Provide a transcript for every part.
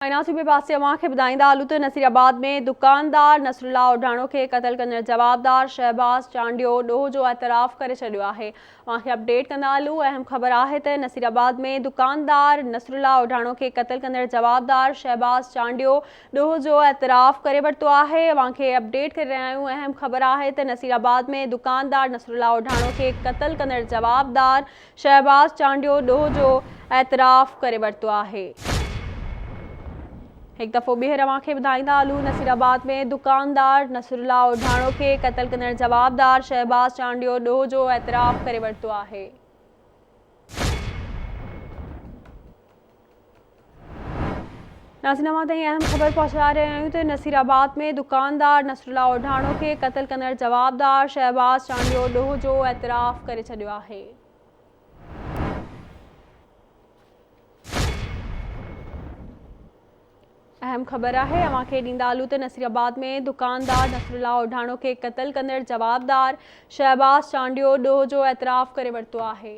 सूबे पासे अवां खे ॿुधाईंदा हलूं त नसीराबाद में दुकानदार नसरुल्ला ओढाणो खे क़त्ल कंदड़ जवाबदार शहबाज़ चांडियो ॾोह जो एतराफ़ करे छॾियो आहे। अवां खे अपडेट कंदा हलूं। अहम ख़बर आहे त नसीराबाद में दुकानदार नसरुल्ला ओढाणो खे क़त्ल कंदड़ जवाबदार शहबाज़ चांडियो ॾोह जो एतराफ़ करे वरितो आहे। अवां खे अपडेट करे रहिया आहियूं। अहम ख़बर आहे त नसीराबाद में दुकानदार नसरुल्ला ओढाणो खे क़त्ल कंदड़ जवाबदार शहबाज़ चांडियो ॾोह जो एतराफ़ करे वरितो आहे। एक दफ़ो ॿीहर अवां खे ॿुधाईंदा हलूं। नसीराबाद में दुकानदार नसरुल्ला ओढाणो खे क़त्ल कंदड़ जवाबदार शहबाज़ चांडियो ॾोह जो एतराफ़ करे वरितो आहे। नाज़रीन, ताईं अहम ख़बर पहुंचा रहे आहियूं त नसीराबाद में दुकानदार नसरुल्ला ओढाणो खे क़त्ल कंदड़ जवाबदार शहबाज़ चांडियो ॾोह जो एतराफ़ करे छॾियो आहे। अहम ख़बर है अवां खे ॾींदा हलूं त नसीराबाद में दुकानदार नसरुल्ला ओढाणो खे क़त्ल कंदड़ जवाबदार शहबाज़ चांडियो ॾोह जो एतराफ़ करे वरितो आहे।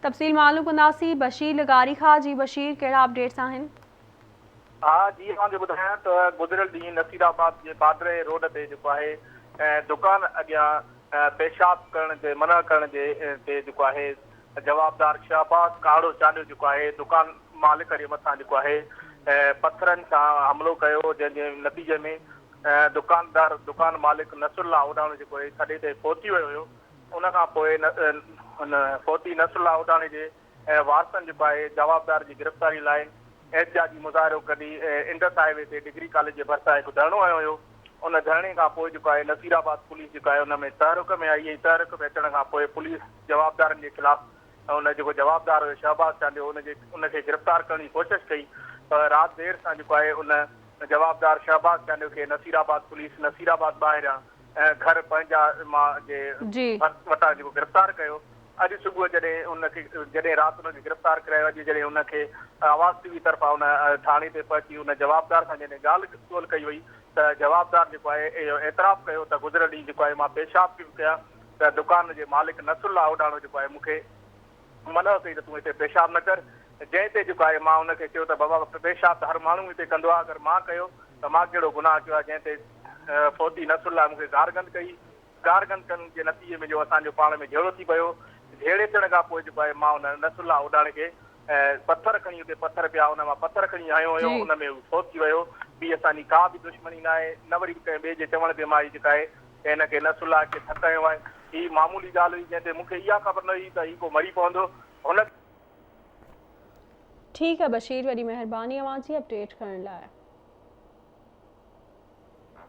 तफ़सील मालूम कंदासीं बशीर लगारी खां। जी बशीर, कहिड़ा अपडेट्स आहिनि? हाँ जी, तव्हांखे ॿुधायां त गुज़िरियल ॾींहुं नसीराबाद जे बादरे रोड ते जेको आहे दुकान अॻियां पेशाब करण जे मना करण जे ते जेको आहे जवाबदार शहबाज़ काड़ो चांडियो जेको आहे दुकान मालिक जे मथां जेको आहे पत्थरनि सां हमिलो कयो, जंहिंजे नतीजे में दुकान मालिक नसरुल्ला ओढाणो जेको आहे सॾे ते पहुची वियो हुयो। उन खां पोइ फोती नसरुल्ला ओढाणे जे वारसनि जेको आहे जवाबदार जी गिरफ़्तारी लाइ एहतिजाजी मुज़ाहिरो कढी इंडस हाईवे ते डिग्री कॉलेज जे भरिसां हिकु धरणो आयो हुयो। उन धरणे खां पोइ जेको आहे नसीराबाद पुलिस जेको आहे उन में तहरुक में आई। तहरुक में अचण खां पोइ पुलिस जवाबदारनि जे ख़िलाफ़ उन जेको जवाबदार हुयो शहबाज़ चांडियो उनखे गिरफ़्तार करण जी कोशिशि कई, पर राति देरि सां जेको आहे उन जवाबदार शहबाज़ चांडियो खे नसीराबाद पुलिस नसीराबाद ॿाहिरियां घर पंहिंजा मां जे वटां जेको गिरफ़्तार कयो। अॼु सुबुह जॾहिं राति उनखे गिरफ़्तार करायो, अॼु जॾहिं उनखे आवाज़ टीवी तरफ़ां उन थाणे ते पहुची उन जवाबदार सां जॾहिं ॻाल्हि ॿोल कई वई त जवाबदार जेको आहे इहो एतराफ़ कयो त गुज़िरियल ॾींहुं जेको आहे मां पेशाब बि कया त दुकान जे मालिक नसरुल्ला ओढाणो जेको आहे मूंखे मना कई त तूं हिते पेशाब न कर। जंहिं ते जेको आहे मां उनखे चयो त बाबा पेशाब त हर माण्हू हिते कंदो आहे, अगरि मां कयो त मां कहिड़ो गुनाह कयो आहे। जंहिं ते फोती नसरुल्ला मूंखे गारगंद कई। गारगंद करण जे नतीजे में जो असांजो पाण में जहिड़ो थी पियो। जहिड़े थियण खां पोइ जेको आहे मां उन नसरुल्ला ओढाणे खे पत्थर खणी हुते पत्थर पिया उन मां पत्थर खणी आयो हुयो। उन में फोत थी वियो। ॿी असांजी का बि दुश्मनी न आहे, न वरी कंहिं ॿिए जे चवण ते मां जेका आहे हिनखे नसरुल्ला खे थकायो आहे। ही मामूली ॻाल्हि हुई जंहिं ते मूंखे इहा ख़बर न हुई त ही को मरी पवंदो। हुन ठीक है बशीर, वॾी महिरबानी अवां जी अपडेट करण लाइ।